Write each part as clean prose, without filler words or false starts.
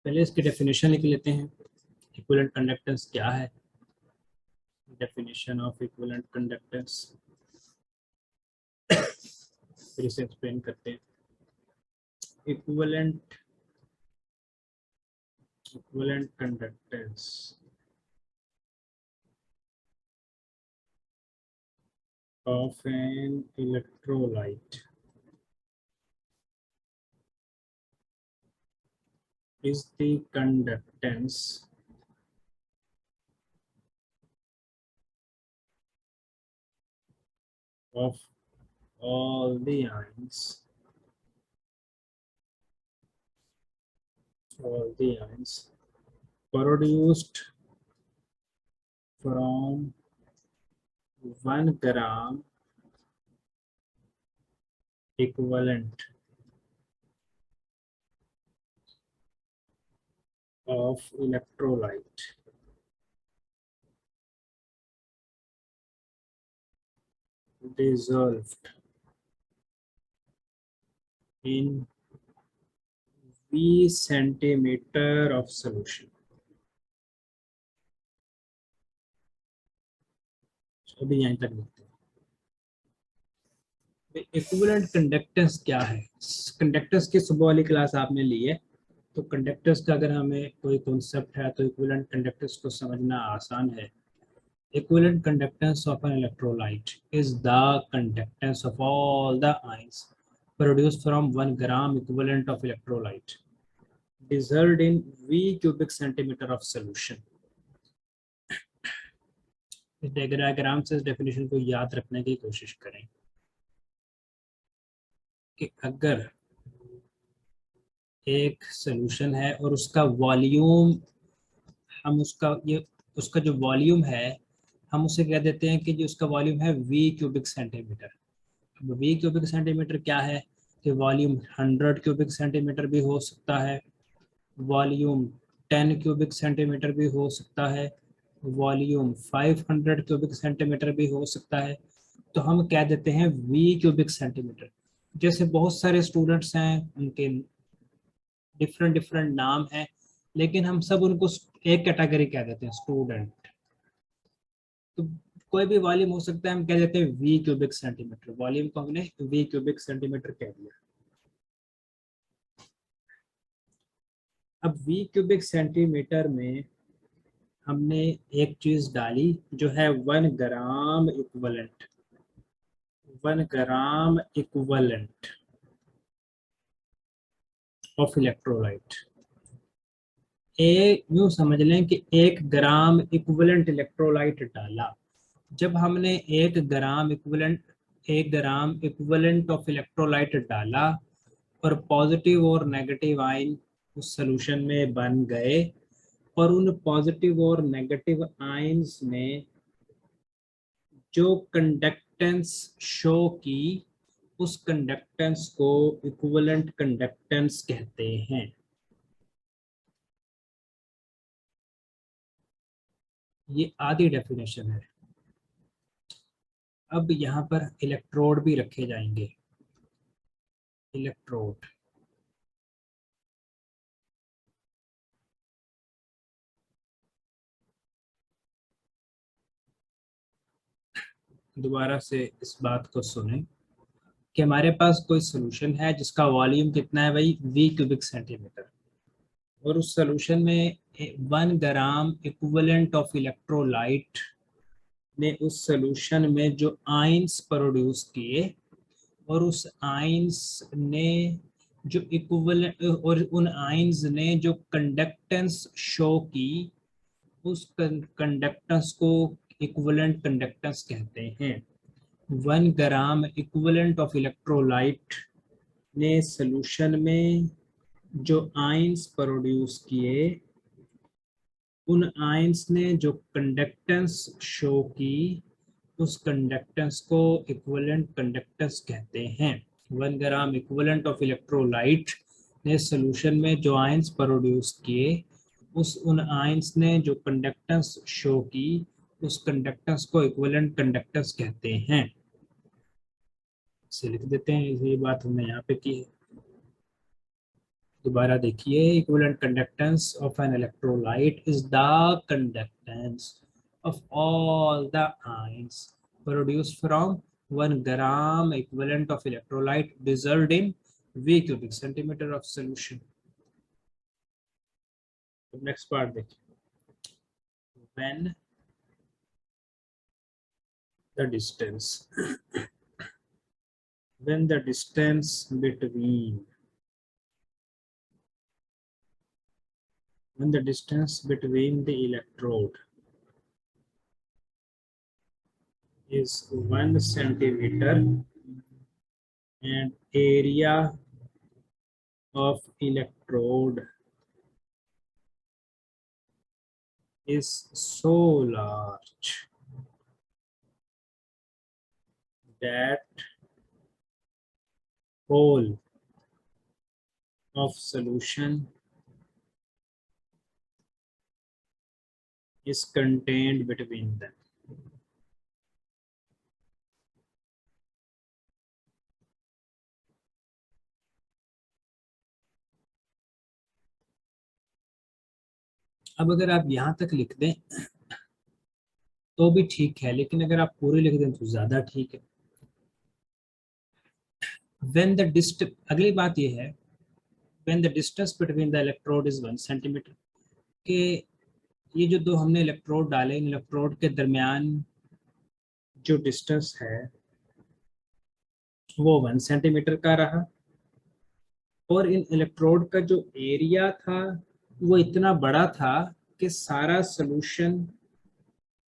पहले इसकी डेफिनेशन लिख लेते हैं। इक्विवेलेंट कंडक्टेंस क्या है? डेफिनेशन ऑफ इक्विवेलेंट कंडक्टेंस, फिर इसे एक्सप्लेन करते हैं। Equivalent conductance of an electrolyte is the conductance of all the ions produced from 1 gram equivalent of electrolyte dissolved in V centimeter of solution। अभी यहीं तक लिखते हैं। इक्विवेलेंट कंडक्टेंस क्या है? कंडक्टेंस की सुबह वाली क्लास आपने ली है, तो कंडक्टर्स का अगर हमें कोई कॉन्सेप्ट है तो इक्विवेलेंट कंडक्टर्स को समझना आसान है। Equivalent conductance of an electrolyte is the conductance of all the ions produced from 1 gram equivalent of electrolyte dissolved in V cubic centimeter of solution। इस डायग्राम से इस डेफिनेशन को याद रखने की कोशिश करें कि अगर एक सॉल्यूशन है और उसका वॉल्यूम, हम उसका जो वॉल्यूम है हम उसे कह देते हैं कि जो उसका वॉल्यूम है V क्यूबिक सेंटीमीटर। अब V क्यूबिक सेंटीमीटर क्या है कि वॉल्यूम 100 क्यूबिक सेंटीमीटर भी हो सकता है, वॉल्यूम 10 क्यूबिक सेंटीमीटर भी हो सकता है, वॉल्यूम 500 क्यूबिक सेंटीमीटर भी हो सकता है। तो हम कह देते हैं V क्यूबिक सेंटीमीटर। जैसे बहुत सारे स्टूडेंट्स हैं, उनके डिफरेंट डिफरेंट नाम हैं, लेकिन हम सब उनको एक कैटेगरी कह देते हैं, स्टूडेंट। तो कोई भी वॉल्यूम हो सकता है, हम कह देते हैं V क्यूबिक सेंटीमीटर। वॉल्यूम को हमने V क्यूबिक सेंटीमीटर कह दिया। अब V क्यूबिक सेंटीमीटर में हमने एक चीज डाली जो है 1 gram equivalent. 1 gram equivalent of electrolyte. यूं समझ लें कि 1 ग्राम इक्विवेलेंट इलेक्ट्रोलाइट डाला। जब हमने 1 ग्राम इक्विवेलेंट ऑफ इलेक्ट्रोलाइट डाला और पॉजिटिव और नेगेटिव आयन उस सॉल्यूशन में बन गए, और उन पॉजिटिव और नेगेटिव आयंस ने जो कंडक्टेंस शो की, उस कंडक्टेंस को इक्विवेलेंट कंडक्टेंस कहते हैं। ये आधी डेफिनेशन है। अब यहाँ पर इलेक्ट्रोड भी रखे जाएंगे। इलेक्ट्रोड, दोबारा से इस बात को सुने कि हमारे पास कोई सोल्यूशन है जिसका वॉल्यूम कितना है भाई, V क्यूबिक सेंटीमीटर, और उस सोल्यूशन में 1 ग्राम इक्विवेलेंट ऑफ इलेक्ट्रोलाइट ने उस सोल्यूशन में जो आयंस प्रोड्यूस किए, और उस आयंस ने जो इक्विवेलेंट, और उन आयंस ने जो कंडक्टेंस शो की, उस कंडक्टेंस को इक्विवेलेंट कंडक्टेंस कहते हैं। 1 ग्राम इक्विवेलेंट ऑफ इलेक्ट्रोलाइट ने सॉल्यूशन में जो आयंस प्रोड्यूस किए, उन आयंस ने जो कंडक्टेंस शो की, उस कंडक्टेंस को इक्विवेलेंट कंडक्टेंस कहते हैं। 1 ग्राम इक्विवेलेंट ऑफ इलेक्ट्रोलाइट ने सॉल्यूशन में जो आयंस प्रोड्यूस किए, उन आयंस ने जो कंडक्टेंस शो की, उस कंडक्टेंस को इक्विवेलेंट कंडक्टेंस कहते हैं। इसे लिख देते हैं, ये बात हमने यहाँ पे की है। दोबारा देखिए, equivalent conductance of an electrolyte is the conductance of all the ions produced from 1 gram equivalent of electrolyte dissolved in V cubic centimeter of solution. Next part देखिए, when the distance when the distance between when the distance between the electrode is 1 centimeter and area of electrode is so large that whole of solution is contained between them. अब अगर आप यहाँ तक लिख दें तो भी ठीक है, लेकिन अगर आप पूरे लिख दें तो ज़्यादा ठीक है। When the distance, अगली बात ये है, when the distance between the electrode is 1 centimeter, के ये जो दो हमने इलेक्ट्रोड डाले, इन इलेक्ट्रोड के दरमियान जो डिस्टेंस है वो 1 सेंटीमीटर का रहा, और इन इलेक्ट्रोड का जो एरिया था वो इतना बड़ा था कि सारा सोल्यूशन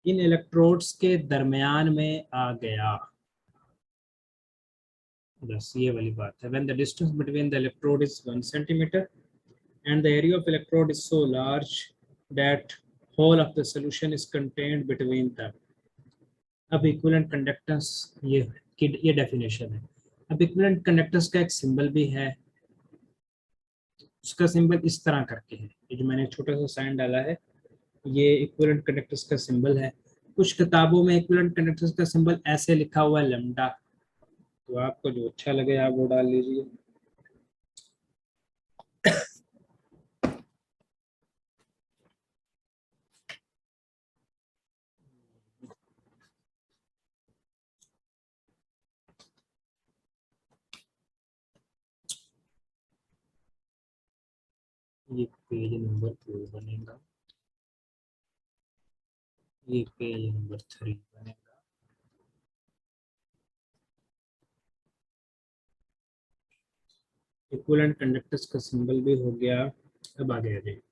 इन इलेक्ट्रोड्स के दरमियान में आ गया। बस ये वाली बात है। When the distance between the electrode is 1 centimeter and the area of electrode is so large that whole of the solution is contained between them. अब इक्विवेलेंट कंडक्टेंस ये डेफिनेशन है। अब इक्विवेलेंट कंडक्टेंस का एक सिंबल भी है, उसका symbol इस तरह करके है, ये जो मैंने छोटा सा साइन डाला है ये इक्विवेलेंट कंडक्टेंस का सिंबल है। कुछ किताबों में इक्विवेलेंट कंडक्टेंस का सिंबल ऐसे लिखा हुआ है लैम्डा, तो आपको जो अच्छा लगे आप वो डाल लीजिए। ये पेज नंबर 2 बनेगा, ये पेज नंबर 3 बनेगा। इक्विवेलेंट कंडक्टेंस का सिंबल भी हो गया। अब आगे आ जाइए,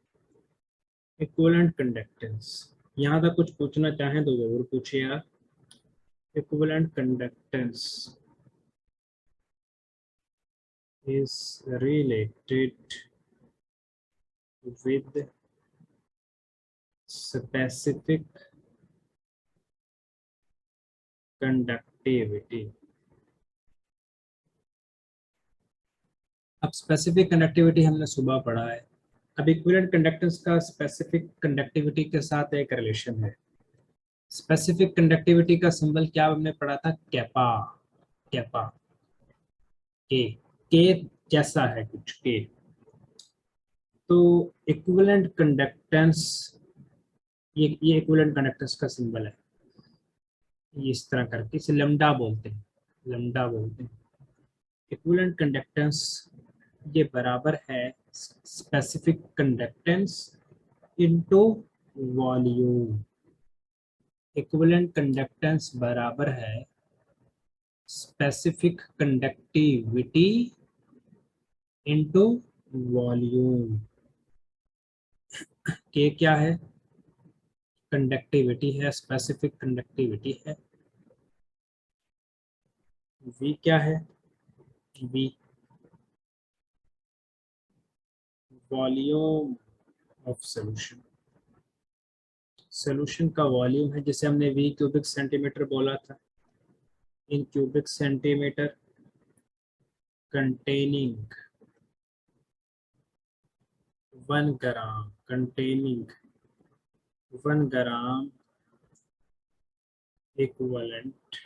इक्विवेलेंट कंडक्टेंस। यहाँ तक कुछ पूछना चाहें तो जरूर पूछिए आप। Equivalent conductance is related with specific conductivity। अब स्पेसिफिक कंडक्टिविटी हमने सुबह पढ़ा है। अब इक्विवेलेंट कंडक्टेंस का स्पेसिफिक कंडक्टिविटी के साथ एक रिलेशन है। स्पेसिफिक कंडक्टिविटी का सिंबल क्या हमने पढ़ा था? कैपा। कैपा के जैसा है कुछ के। तो इक्विवेलेंट कंडक्टेंस, ये इक्विवेलेंट कंडक्टेंस का सिंबल है, इस तरह करके इसे लैम्डा बोलते हैं, लैम्डा बोलते हैं। इक्विवेलेंट कंडक्टेंस ये बराबर है specific conductance into volume. Equivalent conductance बराबर है स्पेसिफिक कंडक्टिविटी इनटू वॉल्यूम। के क्या है? कंडक्टिविटी है, स्पेसिफिक कंडक्टिविटी है। वी क्या है? V volume of solution. Solution का वॉल्यूम है, जिसे हमने वी क्यूबिक सेंटीमीटर बोला था। इन cubic centimetre containing 1 gram, containing 1 gram equivalent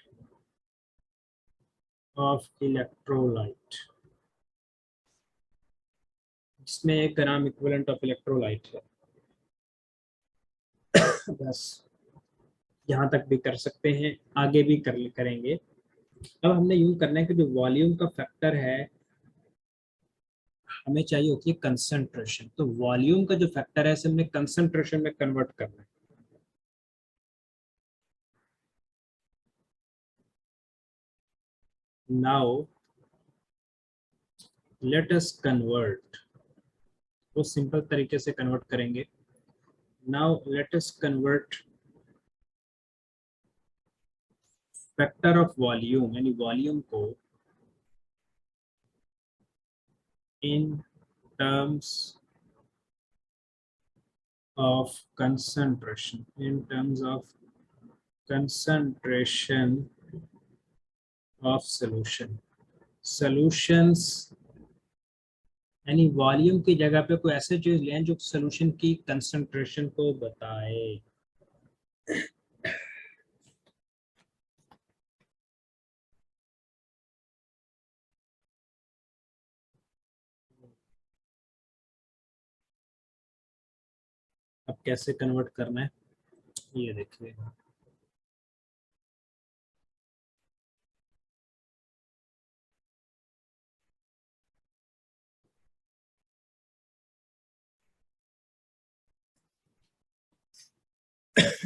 of electrolyte जिसमें 1 ग्राम इक्विवेलेंट ऑफ इलेक्ट्रोलाइट है। बस यहाँ तक भी कर सकते हैं, आगे भी करेंगे। अब हमने यूं करना है कि जो वॉल्यूम का फैक्टर है हमें चाहिए होती है कंसंट्रेशन, तो वॉल्यूम का जो फैक्टर है इसे हमने कंसंट्रेशन में कन्वर्ट करना है। नाउ लेट अस कन्वर्ट, वो सिंपल तरीके से कन्वर्ट करेंगे। Now let us convert factor of volume, यानी वॉल्यूम को in terms of concentration, in terms of concentration of solutions, यानी वॉल्यूम की जगह पे कोई ऐसे चीज लें जो सोल्यूशन की कंसंट्रेशन को बताए। अब कैसे कन्वर्ट करना है ये देखिए।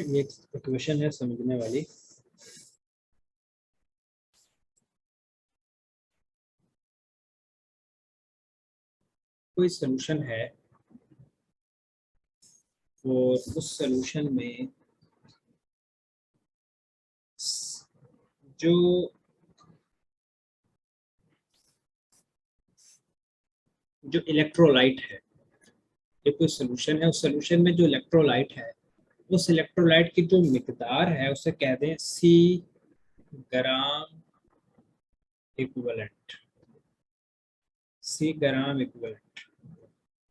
ये एक इक्वेशन है समझने वाली। कोई सोल्यूशन है और उस सोल्यूशन में जो जो इलेक्ट्रोलाइट है, ये कोई सोल्यूशन है, उस सोल्यूशन में जो इलेक्ट्रोलाइट है उस इलेक्ट्रोलाइट की जो मिकदार है उसे कह दें सी ग्राम इक्विवेलेंट, सी ग्राम इक्विवेलेंट।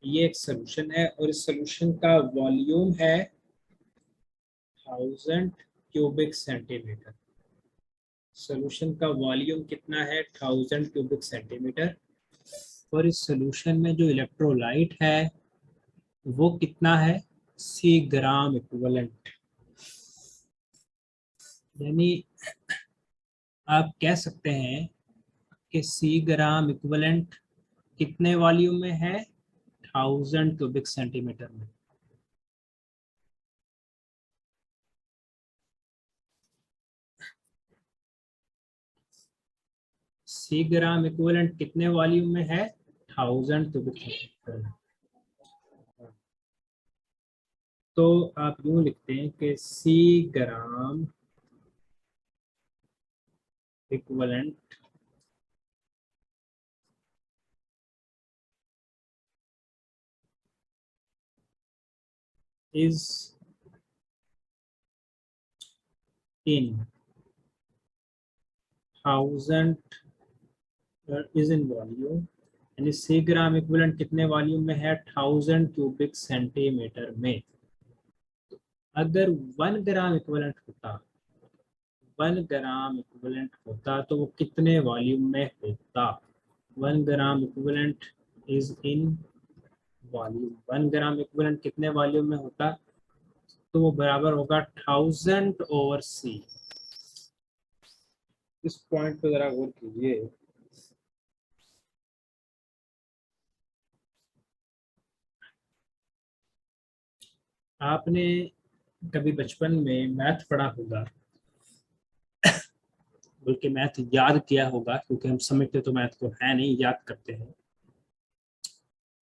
ये एक सोल्यूशन है और इस सोल्यूशन का वॉल्यूम है 1000 क्यूबिक सेंटीमीटर। सोल्यूशन का वॉल्यूम कितना है 1000 क्यूबिक सेंटीमीटर, और इस सोल्यूशन में जो इलेक्ट्रोलाइट है वो कितना है सी ग्राम इक्विवेलेंट। यानी आप कह सकते हैं कि सी ग्राम इक्विवेलेंट कितने वॉल्यूम में है 1000 क्यूबिक सेंटीमीटर में। सी ग्राम इक्विवेलेंट कितने वॉल्यूम में है 1000 क्यूबिक सेंटीमीटर में। तो आप यूं लिखते हैं कि C gram equivalent is in 1000 is in volume, यानी सी ग्राम इक्विवेलेंट कितने वॉल्यूम में है 1000 क्यूबिक सेंटीमीटर में। अगर 1 ग्राम इक्विवेलेंट होता, 1 ग्राम इक्विवेलेंट होता तो वो कितने वॉल्यूम में होता। 1 ग्राम equivalent is in volume, 1 gram equivalent कितने वॉल्यूम में होता, तो वो बराबर होगा 1000/c। इस पॉइंट पे जरा गौर कीजिए। आपने कभी बचपन में मैथ पढ़ा होगा, बल्कि मैथ याद किया होगा, क्योंकि हम समझते तो मैथ को है नहीं, याद करते हैं।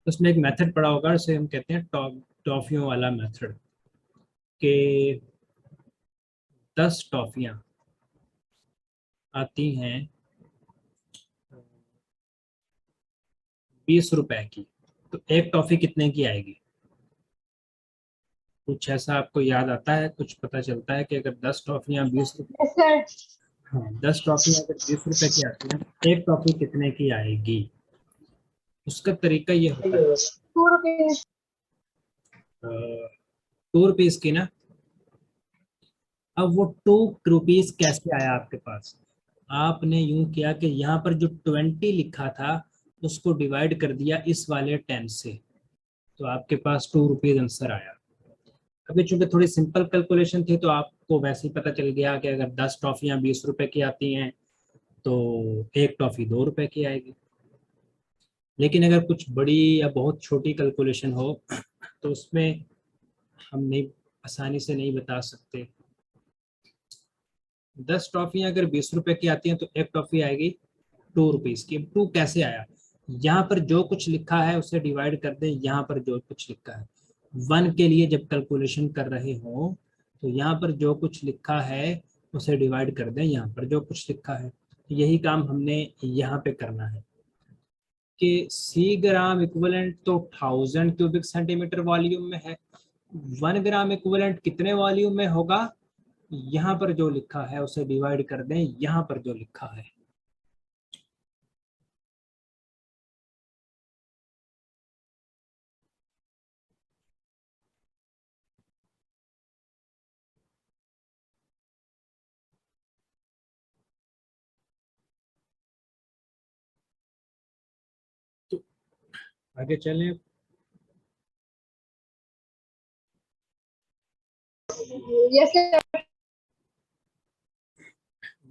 उसमें एक मेथड पढ़ा होगा, उसे हम कहते हैं टॉफियों वाला मेथड, के 10 टॉफियां आती हैं 20 रुपए की, तो एक टॉफी कितने की आएगी। कुछ ऐसा आपको याद आता है, कुछ पता चलता है कि अगर 10 टॉफियां 20 रुपए, हाँ 10 टॉफियां अगर 20 रुपए की आती हैं तो एक टॉफी कितने की आएगी। उसका तरीका ये होता है 2 रुपीज की ना। अब वो 2 रुपीज कैसे आया आपके पास, आपने यूं किया कि यहाँ पर जो 20 लिखा था उसको डिवाइड कर दिया इस वाले 10 से, तो आपके पास 2 रुपीज़ आंसर आया। अभी चूंकि थोड़ी सिंपल कैलकुलेशन थी तो आपको वैसे ही पता चल गया कि अगर 10 टॉफियाँ 20 रुपए की आती हैं तो एक टॉफी 2 रुपए की आएगी। लेकिन अगर कुछ बड़ी या बहुत छोटी कैलकुलेशन हो तो उसमें हम नहीं, आसानी से नहीं बता सकते। 10 टॉफियाँ अगर 20 रुपए की आती हैं तो एक टॉफी आएगी 2 रुपीज़ की। 2 कैसे आया? यहाँ पर जो कुछ लिखा है उसे डिवाइड कर दें यहाँ पर जो कुछ लिखा है। 1 के लिए जब कैलकुलेशन कर रहे हो तो यहाँ पर जो कुछ लिखा है उसे डिवाइड कर दें यहाँ पर जो कुछ लिखा है। यही काम हमने यहाँ पे करना है कि सी ग्राम इक्विवेलेंट तो 1000 क्यूबिक सेंटीमीटर वॉल्यूम में है। 1 ग्राम इक्विवेलेंट कितने वॉल्यूम में होगा? यहाँ पर जो लिखा है उसे डिवाइड कर दें यहाँ पर जो लिखा है। तो आगे चलें। Yes, sir.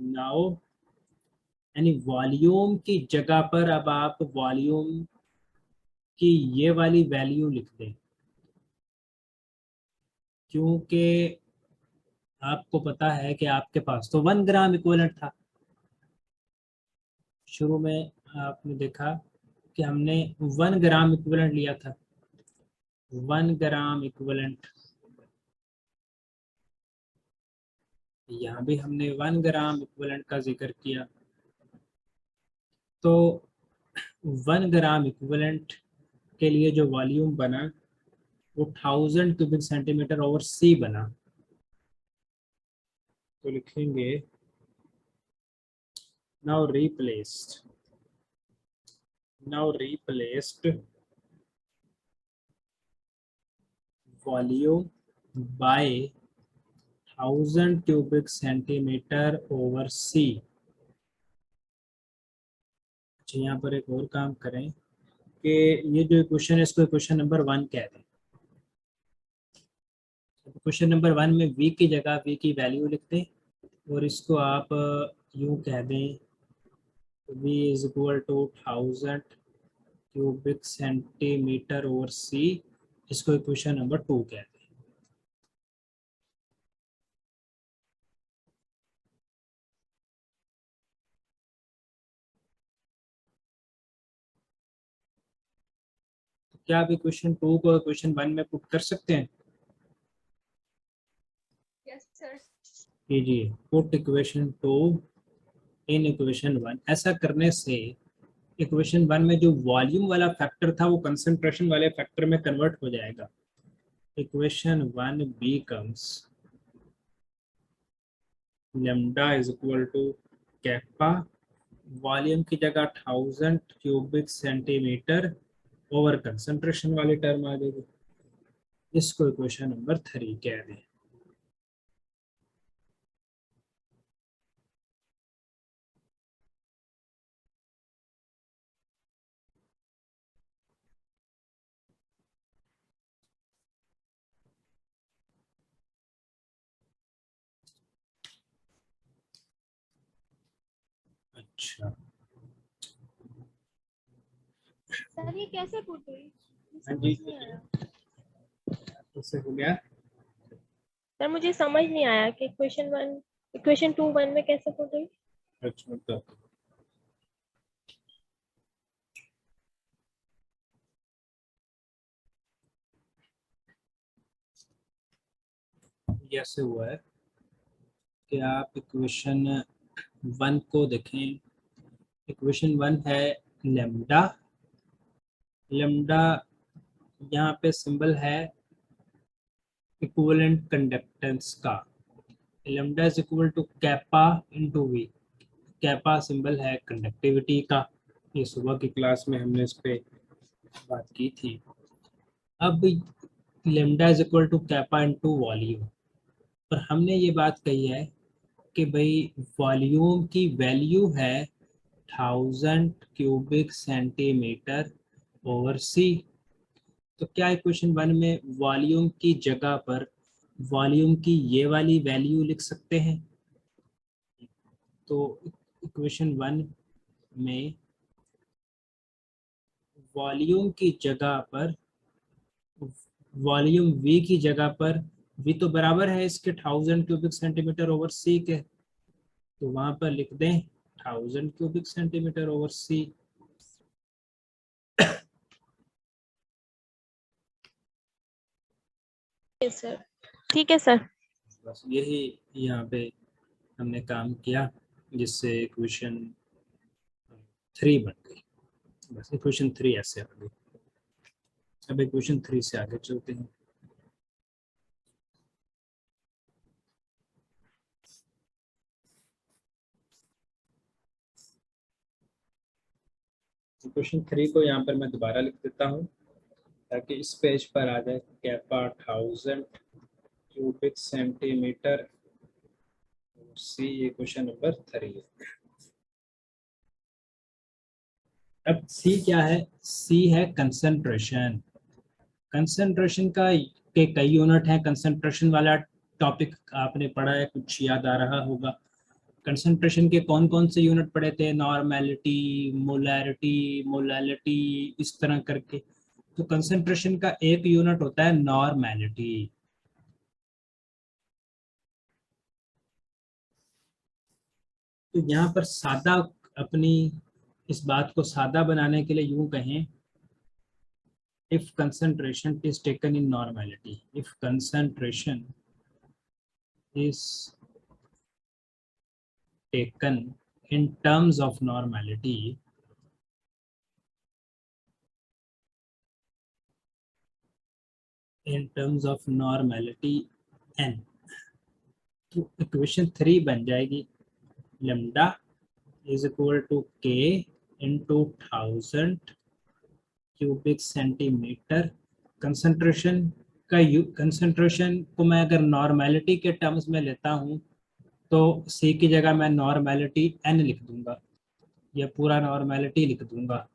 नाउ यानी वॉल्यूम की जगह पर अब आप वॉल्यूम की ये वाली वैल्यू लिख दें, क्योंकि आपको पता है कि आपके पास तो 1 ग्राम इक्विवेलेंट था। शुरू में आपने देखा कि हमने 1 ग्राम इक्विवेलेंट लिया था। 1 ग्राम इक्विवेलेंट, यहाँ भी हमने 1 ग्राम इक्विवेलेंट का जिक्र किया। तो 1 ग्राम इक्विवेलेंट के लिए जो वॉल्यूम बना वो 1000 क्यूबिक सेंटीमीटर ओवर सी बना। तो लिखेंगे now replaced volume by 1000 cubic centimeter over C। अच्छा, यहाँ पर एक और काम करें कि ये जो क्वेश्चन है इसको क्वेश्चन नंबर 1 कह दें। क्वेश्चन नंबर 1 में v की जगह v की वैल्यू लिख दें और इसको आप यूं कह दें v is equal to 1000 cubic centimetre over C. इसको इक्वेशन नंबर 2 कहते हैं। तो क्या आप इक्वेशन 2 को इक्वेशन 1 में पुट कर सकते हैं? Yes, sir. कीजिए, पुट इक्वेशन 2 इन इक्वेशन 1। ऐसा करने से इक्वेशन 1 में जो वॉल्यूम वाला फैक्टर था वो कंसंट्रेशन वाले फैक्टर में कन्वर्ट हो जाएगा। Equation 1 becomes lambda is equal to kappa, volume की जगह 1000 क्यूबिक सेंटीमीटर ओवर कंसंट्रेशन वाली टर्म आ जाएगी। इसको इक्वेशन नंबर 3 कह दें। अच्छा, सर ये कैसे पुट हुई? हाँ समझ जी, नहीं आया। उससे हो गया। सर मुझे समझ नहीं आया कि इक्वेशन 2 1 में कैसे पुट हुई? अच्छा, तो ये ऐसे हुआ है कि आप इक्वेशन 1 को देखें। इक्वेशन 1 है लेम्डा। लेम्डा यहाँ पे सिंबल है इक्विवेलेंट कंडक्टेंस का। Lambda is equal to kappa into V. Kappa symbol है कंडक्टिविटी का। ये सुबह की क्लास में हमने इस पे बात की थी। अब lambda is equal to kappa into volume, और हमने ये बात कही है कि भाई वॉल्यूम की वैल्यू है 1000 क्यूबिक सेंटीमीटर ओवर सी। तो क्या इक्वेशन 1 में वॉल्यूम की जगह पर वॉल्यूम की ये वाली वैल्यू लिख सकते हैं? तो इक्वेशन 1 में वॉल्यूम की जगह पर वॉल्यूम V की जगह पर V तो बराबर है इसके 1000 क्यूबिक सेंटीमीटर ओवर सी के, तो वहां पर लिख दें 1000 क्यूबिक सेंटीमीटर ओवर सी। सर ठीक है सर। बस यही यहाँ पे हमने काम किया जिससे इक्वेशन 3 बन गई। बस इक्वेशन 3 ऐसे आ गई। अब इक्वेशन 3 से आगे चलते हैं। इक्वेशन 3 को यहाँ पर मैं दोबारा लिख देता हूँ ताकि इस पेज पर आ जाए कैपा 1000 क्यूबिक सेंटीमीटर सी। ये क्वेश्चन नंबर 3 है। अब सी क्या है? सी है कंसंट्रेशन। कंसंट्रेशन का के कई यूनिट हैं। कंसंट्रेशन वाला टॉपिक आपने पढ़ा है, कुछ याद आ रहा होगा। कंसंट्रेशन के कौन कौन से यूनिट पढ़े थे? नॉर्मेलिटी, मोलैरिटी, मोलैलिटी, इस तरह करके। तो कंसंट्रेशन का एक यूनिट होता है नॉर्मेलिटी। तो यहाँ पर सादा अपनी इस बात को सादा बनाने के लिए यूं कहें, if concentration is taken in normality, if concentration is taken in terms of normality, in terms of normality n, तो इक्वेशन 3 बन जाएगी लैम्डा इज इक्वल टू के into 1000 cubic centimetre. Concentration concentration को मैं अगर नॉर्मेलिटी के टर्म्स में लेता हूँ तो सी की जगह मैं नॉर्मेलिटी एन लिख दूंगा या पूरा नॉर्मेलिटी लिख दूंगा।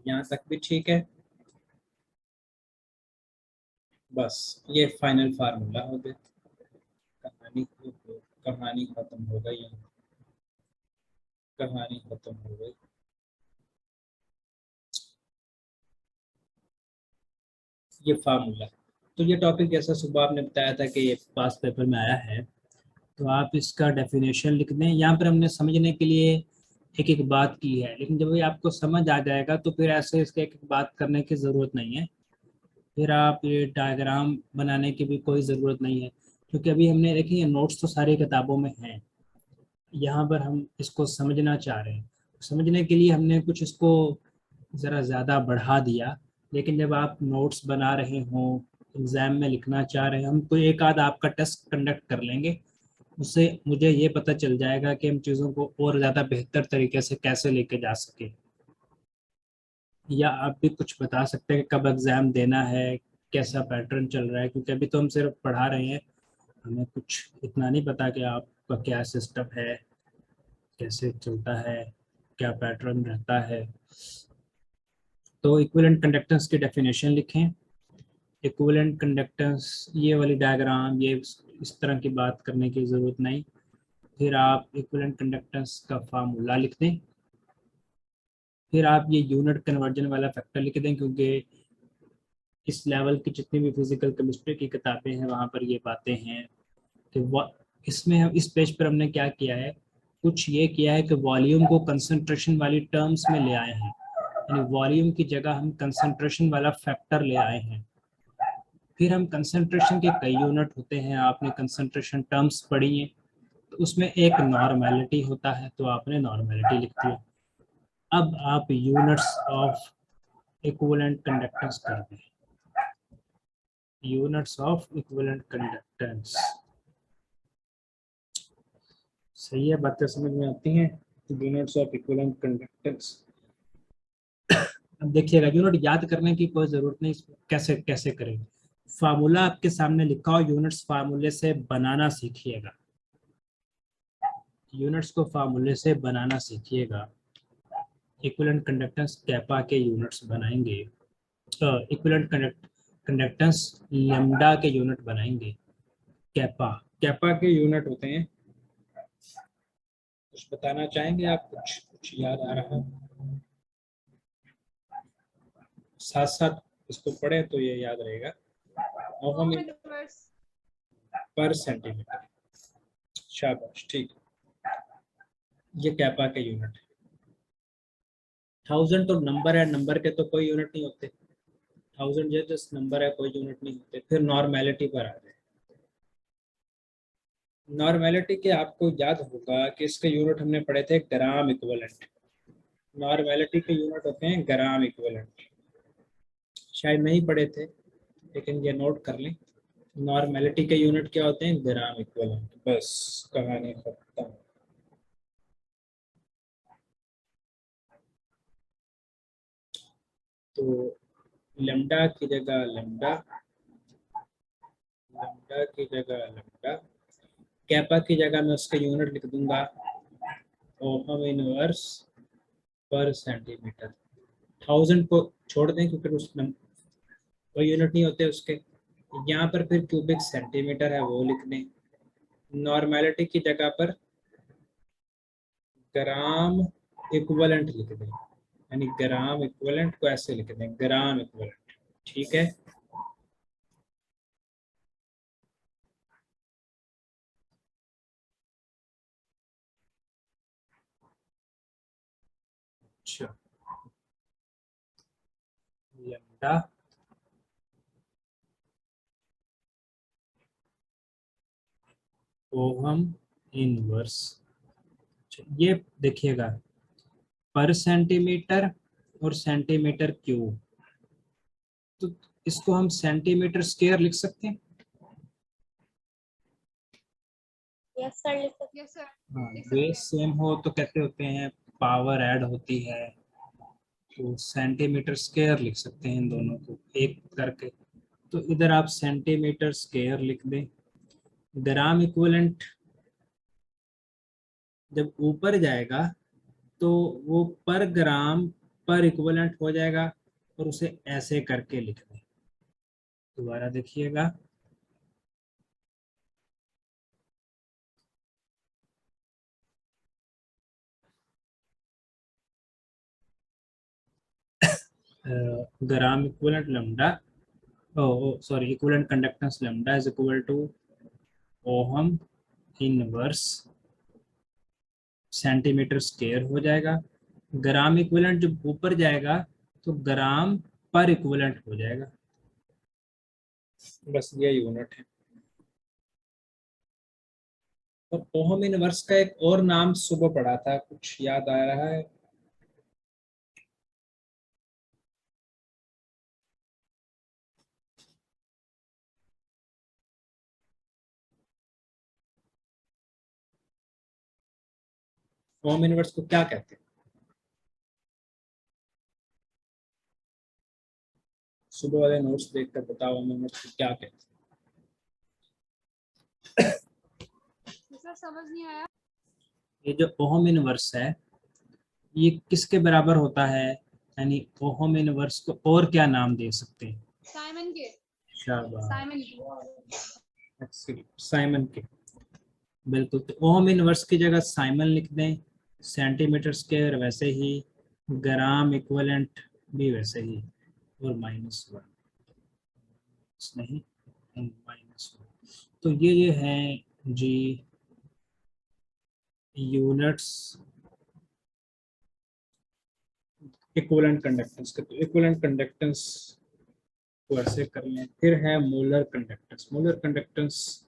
यहाँ तक भी ठीक है। बस ये फाइनल फार्मूला हो गया। कहानी खत्म हो गई। कहानी खत्म हो गई। ये फार्मूला, तो ये टॉपिक जैसा सुबह आपने बताया था कि ये पास पेपर में आया है, तो आप इसका डेफिनेशन लिख दें। यहाँ पर हमने समझने के लिए एक एक बात की है, लेकिन जब ये आपको समझ आ जाएगा तो फिर ऐसे इसके एक एक बात करने की ज़रूरत नहीं है। फिर आप ये डायग्राम बनाने की भी कोई ज़रूरत नहीं है, क्योंकि अभी हमने देखिए नोट्स तो सारी किताबों में हैं। यहाँ पर हम इसको समझना चाह रहे हैं, समझने के लिए हमने कुछ इसको ज़रा ज़्यादा बढ़ा दिया। लेकिन जब आप नोट्स बना रहे हों, एग्ज़ाम में लिखना चाह रहे हैं, हम कोई एक आध आपका टेस्ट कंडक्ट कर लेंगे, उससे मुझे ये पता चल जाएगा कि हम चीज़ों को और ज़्यादा बेहतर तरीके से कैसे लेके जा सके। या आप भी कुछ बता सकते हैं कि कब एग्ज़ाम देना है, कैसा पैटर्न चल रहा है, क्योंकि अभी तो हम सिर्फ पढ़ा रहे हैं, हमें कुछ इतना नहीं पता कि आपका क्या सिस्टम है, कैसे चलता है, क्या पैटर्न रहता है। तो इक्विवेलेंट कंडक्टेंस की डेफिनेशन लिखें। इक्विवेलेंट कंडक्टेंस, ये वाली डायग्राम, ये इस तरह की बात करने की ज़रूरत नहीं। फिर आप इक्विवेलेंट कंडक्टेंस का फार्मूला लिख दें। फिर आप ये यूनिट कन्वर्जन वाला फैक्टर लिख दें, क्योंकि इस लेवल की जितनी भी फिजिकल केमिस्ट्री की किताबें हैं वहाँ पर ये बातें हैं कि इसमें हम इस पेज पर हमने क्या किया है, कुछ ये किया है कि वॉल्यूम को कंसंट्रेशन वाली टर्म्स में ले आए हैं, यानी वॉल्यूम की जगह हम कंसंट्रेशन वाला फैक्टर ले आए हैं। फिर हम कंसंट्रेशन के कई यूनिट होते हैं, आपने कंसंट्रेशन टर्म्स पढ़ी हैं, तो उसमें एक नॉर्मेलिटी होता है, तो आपने नॉर्मेलिटी लिख दिया। अब आप यूनिट्स ऑफ इक्विवेलेंट कंडक्टेंस कर दें। यूनिट्स ऑफ इक्विवेलेंट कंडक्टेंस, सही है? बातें समझ में आती हैं? Units of equivalent conductance. अब देखिएगा, यूनिट याद करने की कोई ज़रूरत नहीं, कैसे कैसे करेंगे। फार्मूला आपके सामने लिखा हो, यूनिट्स फार्मूले से बनाना सीखिएगा, यूनिट्स को फार्मूले से बनाना सीखिएगा। इक्विवेलेंट कंडक्टेंस कैपा के यूनिट्स बनाएंगे, इक्विवेलेंट कंडक्टेंस लैम्डा के यूनिट बनाएंगे। कैपा, कैपा के यूनिट होते हैं, कुछ बताना चाहेंगे आप? कुछ कुछ याद आ रहा है? साथ साथ इसको पढ़े तो ये याद रहेगा। ओहम पर सेंटीमीटर, शाबाश, ठीक। ये कैपा के यूनिट। 1000 तो नंबर है, नंबर के तो कोई यूनिट नहीं होते। 1000 जस्ट नंबर है, कोई यूनिट नहीं होते। फिर नॉर्मेलिटी पर आ जाए। नॉर्मेलिटी के आपको याद होगा कि इसके यूनिट हमने पढ़े थे ग्राम इक्विवेलेंट। नॉर्मेलिटी के यूनिट होते हैं ग्राम इक्विवेलेंट, शायद नहीं पढ़े थे लेकिन ये नोट कर लें। नॉर्मेलिटी के यूनिट क्या होते हैं? Gram equivalent. बस कहानी खत्म। तो लैम्डा की जगह लैम्डा, लैम्डा की जगह लैम्डा, कैपा की जगह मैं उसका यूनिट लिख दूंगा ओहम इनवर्स पर सेंटीमीटर। 1000 को छोड़ दें क्योंकि उस कोई यूनिट नहीं होते उसके। यहाँ पर फिर क्यूबिक सेंटीमीटर है वो लिख दें। नॉर्मेलिटी की जगह पर ग्राम इक्विवेलेंट लिख दें, यानी ग्राम इक्विवेलेंट को ऐसे लिख दें, ग्राम इक्विवेलेंट। ठीक है, अच्छा। लैम्डा ओहम इनवर्स, ये देखिएगा पर सेंटीमीटर और सेंटीमीटर क्यूब, तो इसको हम सेंटीमीटर स्क्वायर लिख सकते हैं। यस सर, लिख सकते। Yes sir. हाँ, बेस सेम हो तो कैसे होते हैं, पावर ऐड होती है, तो सेंटीमीटर स्क्वायर लिख सकते हैं इन दोनों को एक करके। तो इधर आप सेंटीमीटर स्क्वायर लिख दें। ग्राम इक्विवेलेंट जब ऊपर जाएगा तो वो पर ग्राम पर इक्विवेलेंट हो जाएगा, और उसे ऐसे करके लिख दें। दोबारा देखिएगा, gram equivalent lambda, sorry, equivalent conductance lambda is equal to ohm inverse centimetre square हो जाएगा। ग्राम इक्विवेलेंट जब ऊपर जाएगा तो ग्राम पर इक्विवेलेंट हो जाएगा। बस ये यूनिट है। और ओहम इनवर्स का एक और नाम सुबह पढ़ा था, कुछ याद आ रहा है? ओहम इनवर्स को क्या कहते हैं? सुबह वाले नोट्स देखकर बताओ ओहम इनवर्स को क्या कहते सर समझ नहीं आया। हैं? ये जो ओहम इनवर्स है ये किसके बराबर होता है, यानी ओहम इनवर्स को और क्या नाम दे सकते हैं? साइमन के। शाबाश, साइमन के। एक्सीलेंट, साइमन के, बिल्कुल। तो ओहम इनवर्स की जगह साइमन लिख दें, सेंटीमीटर स्क्वायर वैसे ही, ग्राम इक्विवेलेंट भी वैसे ही, और -1 नहीं, -1। तो ये हैं जी यूनिट्स इक्विवेलेंट कंडक्टेंस के। तो इक्विवेलेंट कंडक्टेंस को ऐसे कर लें। फिर है molar conductance. Molar conductance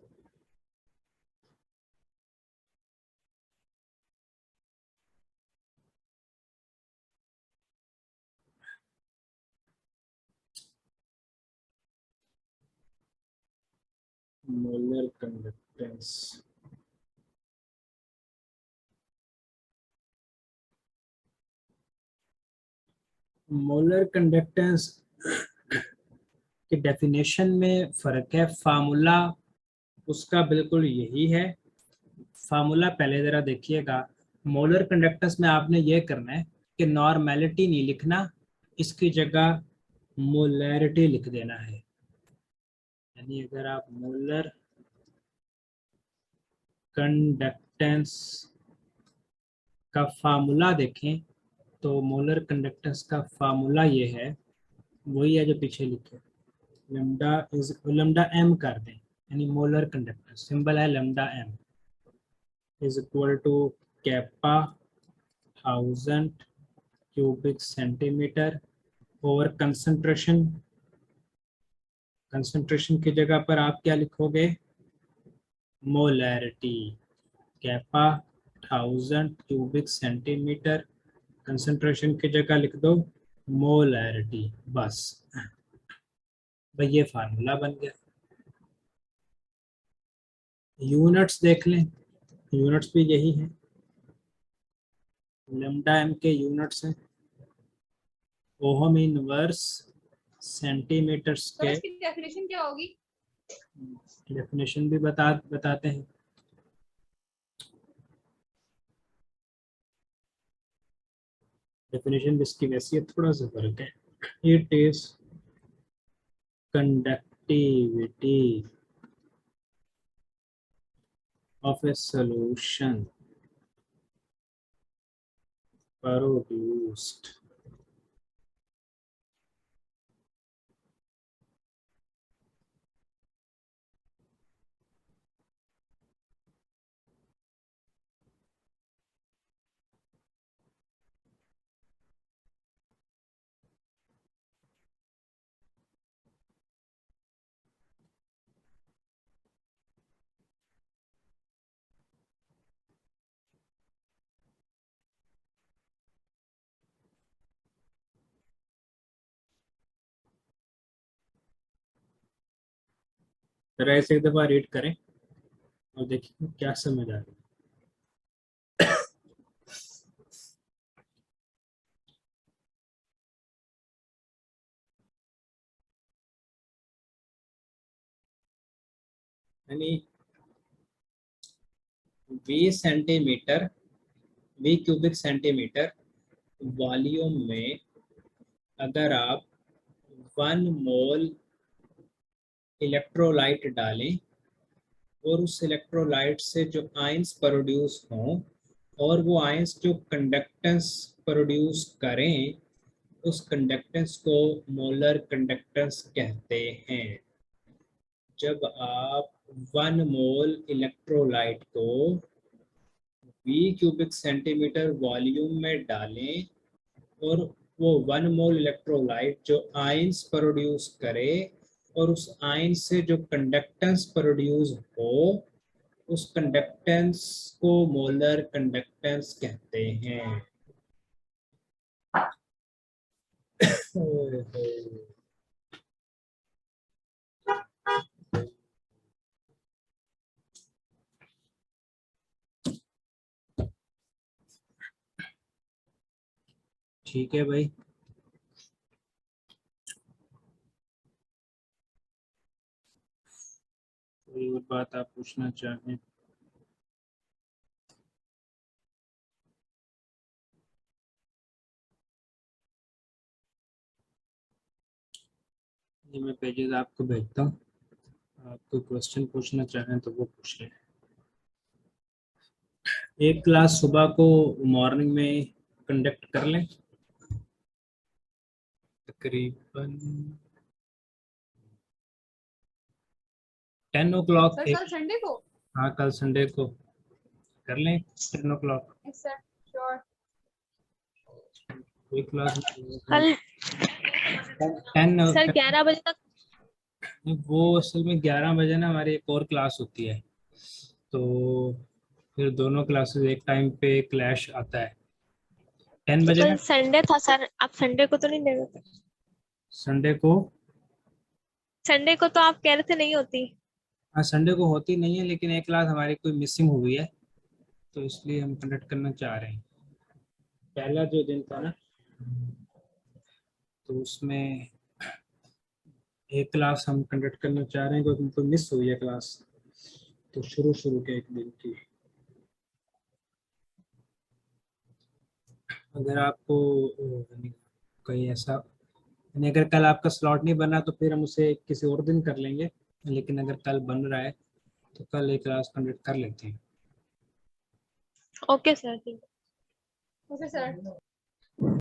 molar conductance molar conductance कि डेफिनेशन में फ़र्क है, फार्मूला उसका बिल्कुल यही है। फार्मूला पहले ज़रा देखिएगा। मोलर कंडक्टेंस में आपने ये करना है कि नॉर्मेलिटी नहीं लिखना, इसकी जगह मोलैरिटी लिख देना है। यानी अगर आप मोलर कंडक्टेंस का फार्मूला देखें तो मोलर कंडक्टेंस का फार्मूला ये है, वही है जो पीछे लिखे, लैम्डा एम कर दें, यानी मोलर कंडक्टेंस सिंबल है lambda M is equal to kappa 1000 cubic centimetre over concentration. Concentration की जगह पर आप क्या लिखोगे, molarity, kappa 1000 cubic centimetre, concentration की जगह लिख दो मोलैरिटी, बस भाई ये फार्मूला बन गया। यूनिट्स देख लें, यूनिट्स भी यही है, लैम्डा एम के यूनिट्स हैं ओहम इनवर्स सेंटीमीटर सर के। इसकी डेफिनेशन क्या होगी? डेफिनेशन भी बताते हैं। डेफिनेशन भी इसकी वैसी है, थोड़ा सा फर्क है। It is conductivity of a solution produced जरा इसे एक दफा रीड करें और देखिए क्या समझ आ रही है। यानी वी क्यूबिक सेंटीमीटर वॉल्यूम में अगर आप 1 मोल इलेक्ट्रोलाइट डालें और उस इलेक्ट्रोलाइट से जो आयंस प्रोड्यूस हों और वो आयंस जो कंडक्टेंस प्रोड्यूस करें, उस कंडक्टेंस को मोलर कंडक्टेंस कहते हैं। जब आप 1 मोल इलेक्ट्रोलाइट को V क्यूबिक सेंटीमीटर वॉल्यूम में डालें और वो 1 मोल इलेक्ट्रोलाइट जो आयंस प्रोड्यूस करे और उस आयंस से जो कंडक्टेंस प्रोड्यूस हो, उस कंडक्टेंस को मोलर कंडक्टेंस कहते हैं। ठीक है भाई, कोई और बात आप पूछना चाहें? ये मैं पेजेस आपको भेजता हूँ, आप कोई क्वेश्चन पूछना चाहें तो वो पूछ लें। एक क्लास सुबह को मॉर्निंग में कंडक्ट कर लें, तकरीबन 10 o'clock। सर कल संडे को? हाँ कल संडे को कर लें 10 o'clock। Yes sir, sure. कोई क्लास कल 10 सर 11 बजे तक। वो असल में 11 बजे ना हमारी एक और क्लास होती है, तो फिर दोनों क्लासेस एक टाइम पे क्लैश आता है। 10 तो बजे कल ना संडे था सर, आप संडे को तो नहीं दे रहे थे? संडे को। संडे को तो आप कह रहे थे नहीं होती। हाँ संडे को होती नहीं है, लेकिन एक क्लास हमारी कोई मिसिंग हुई है तो इसलिए हम कंडक्ट करना चाह रहे हैं। पहला जो दिन था ना, तो उसमें एक क्लास हम कंडक्ट करना चाह रहे हैं क्योंकि तो मिस हुई है क्लास, तो शुरू के एक दिन की। अगर आपको कहीं ऐसा, यानी अगर कल आपका स्लॉट नहीं बना तो फिर हम उसे किसी और दिन कर लेंगे, लेकिन अगर कल बन रहा है तो कल एक क्लास कंडक्ट कर लेते हैं। ओके सर, ठीक है। Okay sir.